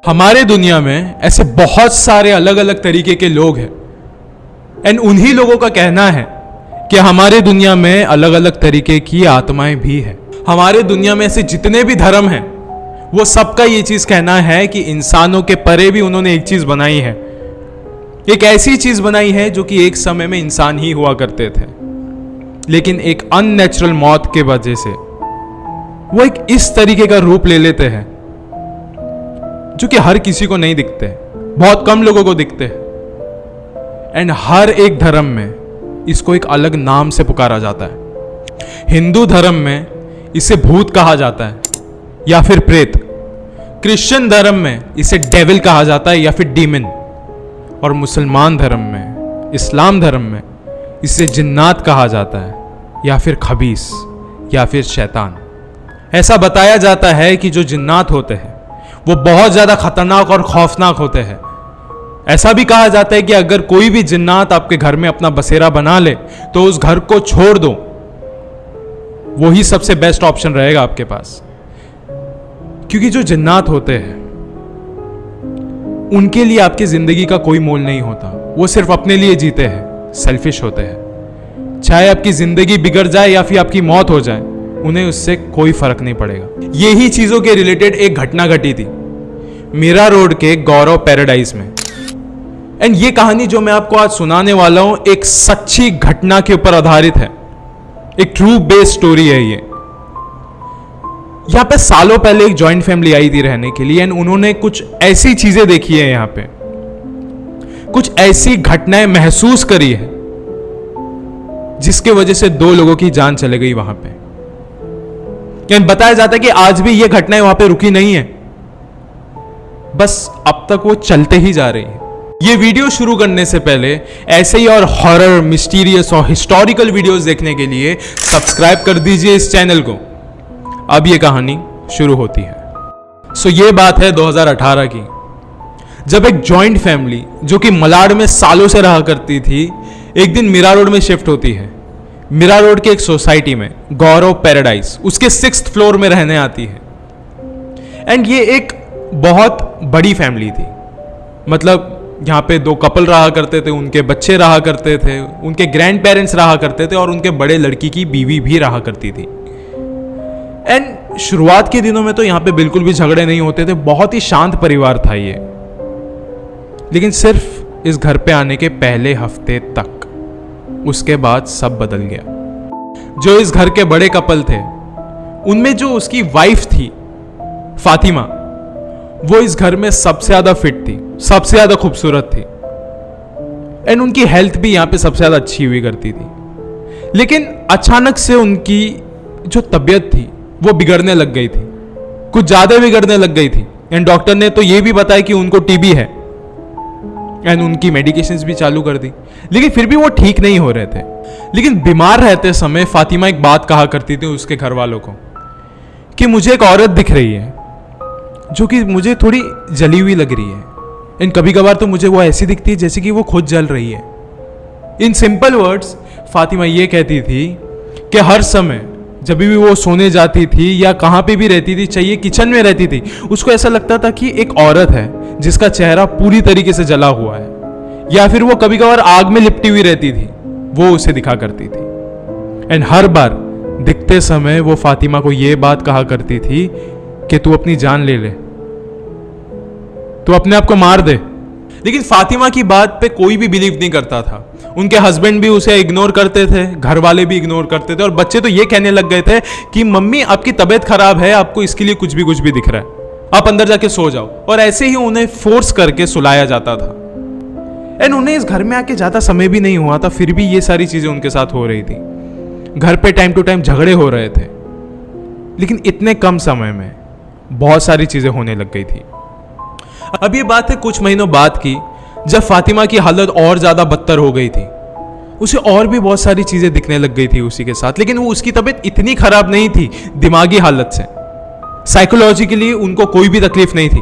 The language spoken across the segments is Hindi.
हमारे दुनिया में ऐसे बहुत सारे अलग अलग तरीके के लोग हैं एंड उन्हीं लोगों का कहना है कि हमारे दुनिया में अलग अलग तरीके की आत्माएं भी हैं। हमारे दुनिया में ऐसे जितने भी धर्म हैं वो सबका ये चीज कहना है कि इंसानों के परे भी उन्होंने एक चीज बनाई है, एक ऐसी चीज बनाई है जो कि एक समय में इंसान ही हुआ करते थे, लेकिन एक अननेचुरल मौत के वजह से वो एक इस तरीके का रूप ले लेते हैं जो कि हर किसी को नहीं दिखते, बहुत कम लोगों को दिखते हैं। एंड हर एक धर्म में इसको एक अलग नाम से पुकारा जाता है। हिंदू धर्म में इसे भूत कहा जाता है या फिर प्रेत, क्रिश्चियन धर्म में इसे डेविल कहा जाता है या फिर डीमन, और मुसलमान धर्म में, इस्लाम धर्म में इसे जिन्नात कहा जाता है या फिर खबीस या फिर शैतान। ऐसा बताया जाता है कि जो जिन्नात होते हैं वो बहुत ज्यादा खतरनाक और खौफनाक होते हैं। ऐसा भी कहा जाता है कि अगर कोई भी जिन्नात आपके घर में अपना बसेरा बना ले तो उस घर को छोड़ दो, वही सबसे बेस्ट ऑप्शन रहेगा आपके पास। क्योंकि जो जिन्नात होते हैं उनके लिए आपकी जिंदगी का कोई मोल नहीं होता, वो सिर्फ अपने लिए जीते हैं, सेल्फिश होते हैं। चाहे आपकी जिंदगी बिगड़ जाए या फिर आपकी मौत हो जाए, उन्हें उससे कोई फर्क नहीं पड़ेगा। यही चीजों के रिलेटेड एक घटना घटी थी मीरा रोड के गौरव पैराडाइज में। एंड ये कहानी जो मैं आपको आज सुनाने वाला हूं एक सच्ची घटना के ऊपर आधारित है, एक ट्रू बेस्ड स्टोरी है ये। यहां पे सालों पहले एक जॉइंट फैमिली आई थी रहने के लिए एंड उन्होंने कुछ ऐसी चीजें देखी है, यहां पे कुछ ऐसी घटनाएं महसूस करी है जिसके वजह से 2 लोगों की जान चले गई वहां पे। बताया जाता है कि आज भी ये घटनाएं वहां पे रुकी नहीं है, बस अब तक वो चलते ही जा रही है। ये वीडियो शुरू करने से पहले ऐसे ही और हॉरर, मिस्टीरियस और हिस्टोरिकल वीडियोस देखने के लिए सब्सक्राइब कर दीजिए इस चैनल को। अब ये कहानी शुरू होती है। सो ये बात है 2018 की, जब एक जॉइंट फैमिली जो कि मलाड में सालों से रहा करती थी एक दिन मीरा रोड में शिफ्ट होती है। मीरा रोड के एक सोसाइटी में गौरव पैराडाइज उसके 6th फ्लोर में रहने आती है। एंड ये एक बहुत बड़ी फैमिली थी, मतलब यहाँ पे 2 कपल रहा करते थे, उनके बच्चे रहा करते थे, उनके ग्रैंड पेरेंट्स रहा करते थे और उनके बड़े लड़की की बीवी भी रहा करती थी। एंड शुरुआत के दिनों में तो यहाँ पे बिल्कुल भी झगड़े नहीं होते थे, बहुत ही शांत परिवार था ये। लेकिन सिर्फ इस घर पे आने के पहले हफ्ते तक, उसके बाद सब बदल गया। जो इस घर के बड़े कपल थे उनमें जो उसकी वाइफ थी फातिमा, वो इस घर में सबसे ज्यादा फिट थी, सबसे ज्यादा खूबसूरत थी एंड उनकी हेल्थ भी यहां पे सबसे ज्यादा अच्छी हुई करती थी। लेकिन अचानक से उनकी जो तबीयत थी वो बिगड़ने लग गई थी, कुछ ज्यादा बिगड़ने लग गई थी। एंड डॉक्टर ने तो ये भी बताया कि उनको टीबी है एंड उनकी मेडिकेशंस भी चालू कर दी, लेकिन फिर भी वो ठीक नहीं हो रहे थे। लेकिन बीमार रहते समय फातिमा एक बात कहा करती थी उसके घर वालों को कि मुझे एक औरत दिख रही है जो कि मुझे थोड़ी जली हुई लग रही है एंड कभी कभार तो मुझे वो ऐसी दिखती है जैसे कि वो खुद जल रही है। इन सिंपल वर्ड्स फातिमा ये कहती थी कि हर समय जब भी वो सोने जाती थी या कहाँ पे भी रहती थी, चाहिए किचन में रहती थी, उसको ऐसा लगता था कि एक औरत है जिसका चेहरा पूरी तरीके से जला हुआ है, या फिर वो कभी कभार आग में लिपटी हुई रहती थी, वो उसे दिखा करती थी। एंड हर बार दिखते समय वो फातिमा को ये बात कहा करती थी कि तू अपनी जान ले ले, तू अपने आप को मार दे। लेकिन फातिमा की बात पे कोई भी बिलीव नहीं करता था। उनके हस्बैंड भी उसे इग्नोर करते थे, घर वाले भी इग्नोर करते थे और बच्चे तो ये कहने लग गए थे कि मम्मी आपकी तबीयत खराब है, आपको इसके लिए कुछ भी दिख रहा है, आप अंदर जाके सो जाओ। और ऐसे ही उन्हें फोर्स करके सुलाया जाता था। एंड उन्हें इस घर में आके ज्यादा समय भी नहीं हुआ था, फिर भी ये सारी चीजें उनके साथ हो रही थी। घर पे टाइम टू टाइम झगड़े हो रहे थे, लेकिन इतने कम समय में बहुत सारी चीजें होने लग गई थी। अब ये बात है कुछ महीनों बाद की, जब फातिमा की हालत और ज्यादा बदतर हो गई थी। उसे और भी बहुत सारी चीजें दिखने लग गई थी उसी के साथ, लेकिन वो उसकी तबीयत इतनी खराब नहीं थी दिमागी हालत से, साइकोलॉजिकली उनको कोई भी तकलीफ नहीं थी,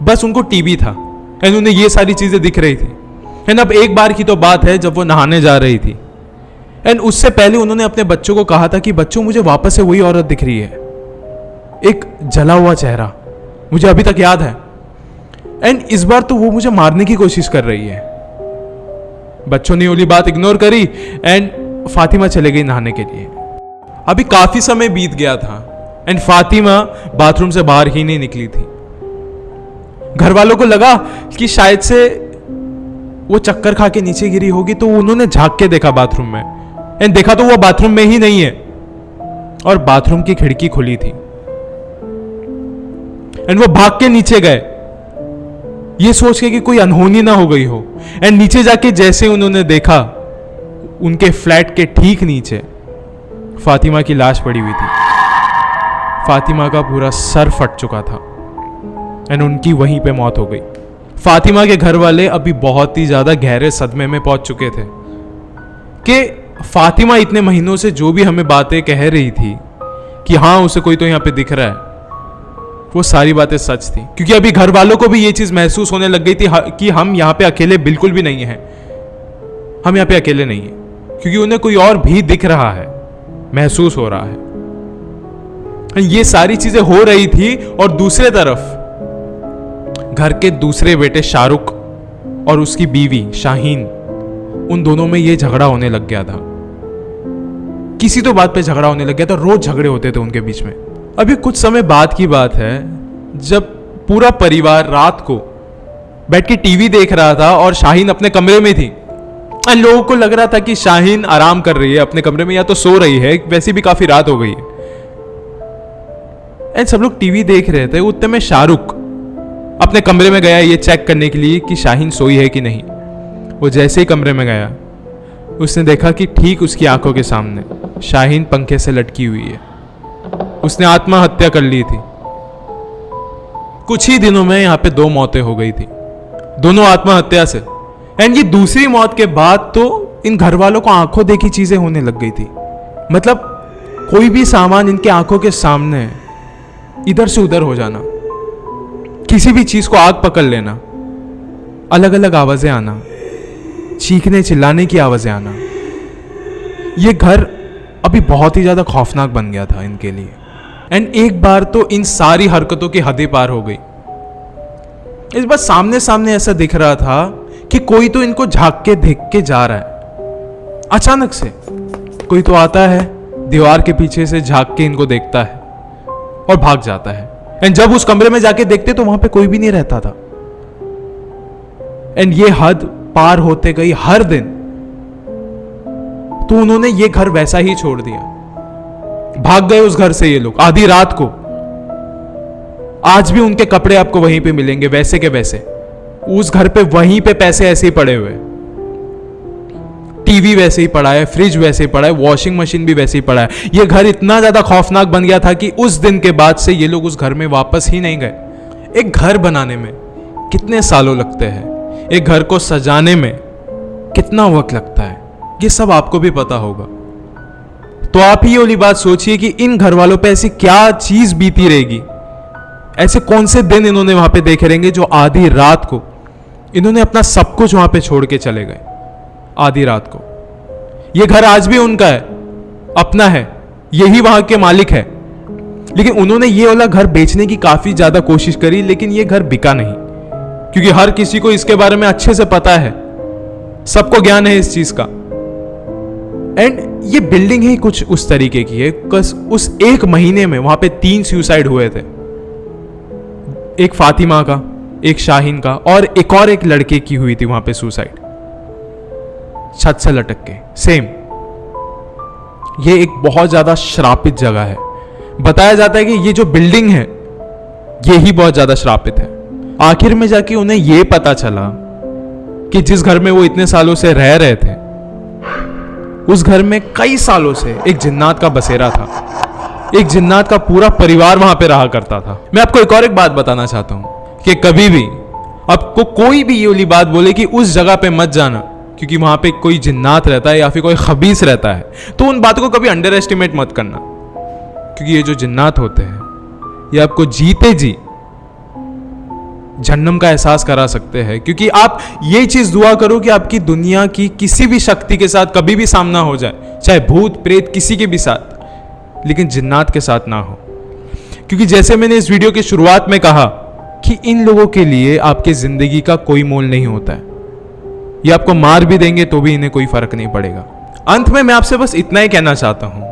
बस उनको टीबी था एंड उन्हें ये सारी चीजें दिख रही थी। एंड अब एक बार की तो बात है जब वो नहाने जा रही थी एंड उससे पहले उन्होंने अपने बच्चों को कहा था कि बच्चों मुझे वापस से वही औरत दिख रही है, एक जला हुआ चेहरा, मुझे अभी तक याद है। एंड इस बार तो वो मुझे मारने की कोशिश कर रही है। बच्चों ने वाली बात इग्नोर करी एंड फातिमा चले गई नहाने के लिए। अभी काफी समय बीत गया था एंड फातिमा बाथरूम से बाहर ही नहीं निकली थी। घर वालों को लगा कि शायद से वो चक्कर खा के नीचे गिरी होगी, तो उन्होंने झांक के देखा बाथरूम में एंड देखा तो वो बाथरूम में ही नहीं है और बाथरूम की खिड़की खुली थी एंड वो भाग के नीचे गए ये सोच के कि कोई अनहोनी ना हो गई हो। एंड नीचे जाके जैसे उन्होंने देखा, उनके फ्लैट के ठीक नीचे फातिमा की लाश पड़ी हुई थी। फातिमा का पूरा सर फट चुका था एंड उनकी वहीं पे मौत हो गई। फातिमा के घर वाले अभी बहुत ही ज्यादा गहरे सदमे में पहुंच चुके थे कि फातिमा इतने महीनों से जो भी हमें बातें कह रही थी कि हाँ उसे कोई तो यहां पे दिख रहा है, वो सारी बातें सच थी। क्योंकि अभी घर वालों को भी ये चीज महसूस होने लग गई थी कि हम यहाँ पे अकेले बिल्कुल भी नहीं हैं, हम यहाँ पे अकेले नहीं हैं, क्योंकि उन्हें कोई और भी दिख रहा है, महसूस हो रहा है। ये सारी चीजें हो रही थी और दूसरे तरफ घर के दूसरे बेटे शाहरुख और उसकी बीवी शाहीन, उन दोनों में ये झगड़ा होने लग गया था। किसी तो बात पे झगड़ा होने लग गया था, रोज झगड़े होते थे उनके बीच में। अभी कुछ समय बाद की बात है जब पूरा परिवार रात को बैठ के टीवी देख रहा था और शाहीन अपने कमरे में थी। लोगों को लग रहा था कि शाहीन आराम कर रही है अपने कमरे में या तो सो रही है, वैसे भी काफी रात हो गई है। एंड सब लोग टीवी देख रहे थे, उतने में शाहरुख अपने कमरे में गया ये चेक करने के लिए कि शाहीन सोई है कि नहीं। वो जैसे ही कमरे में गया उसने देखा कि ठीक उसकी आंखों के सामने शाहीन पंखे से लटकी हुई है। उसने आत्महत्या कर ली थी। कुछ ही दिनों में यहां पे 2 मौतें हो गई थी, दोनों आत्महत्या से। एंड ये दूसरी मौत के बाद तो इन घर वालों को आंखों देखी चीजें होने लग गई थी। मतलब कोई भी सामान इनके आंखों के सामने इधर से उधर हो जाना, किसी भी चीज को आग पकड़ लेना, अलग अलग आवाजें आना, चीखने चिल्लाने की आवाजें आना। ये घर अभी बहुत ही ज्यादा खौफनाक बन गया था इनके लिए। एंड एक बार तो इन सारी हरकतों की हदें पार हो गई। इस बार सामने सामने ऐसा दिख रहा था कि कोई तो इनको झांक के देख के जा रहा है। अचानक से कोई तो आता है, दीवार के पीछे से झांक के इनको देखता है और भाग जाता है। एंड जब उस कमरे में जाके देखते तो वहां पे कोई भी नहीं रहता था। एंड ये हद पार होते गई हर दिन, तो उन्होंने ये घर वैसा ही छोड़ दिया। भाग गए उस घर से ये लोग आधी रात को। आज भी उनके कपड़े आपको वहीं पे मिलेंगे वैसे के वैसे। उस घर पे वहीं पे पैसे ऐसे ही पड़े हुए, टीवी वैसे ही पड़ा है, फ्रिज वैसे ही पड़ा है, वॉशिंग मशीन भी वैसे ही पड़ा है। ये घर इतना ज्यादा खौफनाक बन गया था कि उस दिन के बाद से ये लोग उस घर में वापस ही नहीं गए। एक घर बनाने में कितने सालों लगते हैं, एक घर को सजाने में कितना वक्त लगता है, ये सब आपको भी पता होगा। तो आप ही वाली बात सोचिए कि इन घर वालों पे ऐसी क्या चीज बीती रहेगी, ऐसे कौन से दिन इन्होंने वहां पे देखे रहेंगे जो आधी रात को इन्होंने अपना सब कुछ वहां पे छोड़ के चले गए। आधी रात को ये घर आज भी उनका है, अपना है, यही वहां के मालिक है। लेकिन उन्होंने ये वाला घर बेचने की काफी ज्यादा कोशिश करी, लेकिन ये घर बिका नहीं, क्योंकि हर किसी को इसके बारे में अच्छे से पता है, सबको ज्ञान है इस चीज का। एंड ये बिल्डिंग ही कुछ उस तरीके की है। उस एक महीने में वहां पे 3 सुसाइड हुए थे, एक फातिमा का, एक शाहीन का और एक लड़के की हुई थी वहां पे सुसाइड, छत से लटक के। सेम ये एक बहुत ज्यादा श्रापित जगह है। बताया जाता है कि ये जो बिल्डिंग है ये ही बहुत ज्यादा श्रापित है। आखिर में जाके उन्हें यह पता चला कि जिस घर में वो इतने सालों से रह रहे थे, उस घर में कई सालों से एक जिन्नात का बसेरा था। एक जिन्नात का पूरा परिवार वहां पे रहा करता था। मैं आपको एक बात बताना चाहता हूं कि कभी भी आपको कोई भी ये वाली बात बोले कि उस जगह पे मत जाना क्योंकि वहां पे कोई जिन्नात रहता है या फिर कोई खबीस रहता है, तो उन बातों को कभी अंडर एस्टिमेट मत करना। क्योंकि ये जो जिन्नात होते हैं ये आपको जीते जी जहन्नम का एहसास करा सकते हैं। क्योंकि आप ये चीज दुआ करो कि आपकी दुनिया की किसी भी शक्ति के साथ कभी भी सामना हो जाए, चाहे भूत प्रेत किसी के भी साथ, लेकिन जिन्नात के साथ ना हो। क्योंकि जैसे मैंने इस वीडियो की शुरुआत में कहा कि इन लोगों के लिए आपके जिंदगी का कोई मोल नहीं होता है। ये आपको मार भी देंगे तो भी इन्हें कोई फर्क नहीं पड़ेगा। अंत में मैं आपसे बस इतना ही कहना चाहता हूं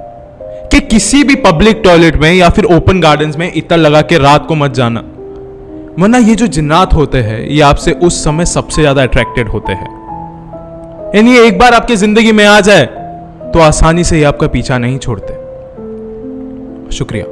कि किसी भी पब्लिक टॉयलेट में या फिर ओपन गार्डन्स में इत्र लगा के रात को मत जाना, वरना ये जो जिन्नात होते हैं ये आपसे उस समय सबसे ज्यादा अट्रैक्टेड होते हैं। यानी एक बार आपकी जिंदगी में आ जाए तो आसानी से ये आपका पीछा नहीं छोड़ते। शुक्रिया।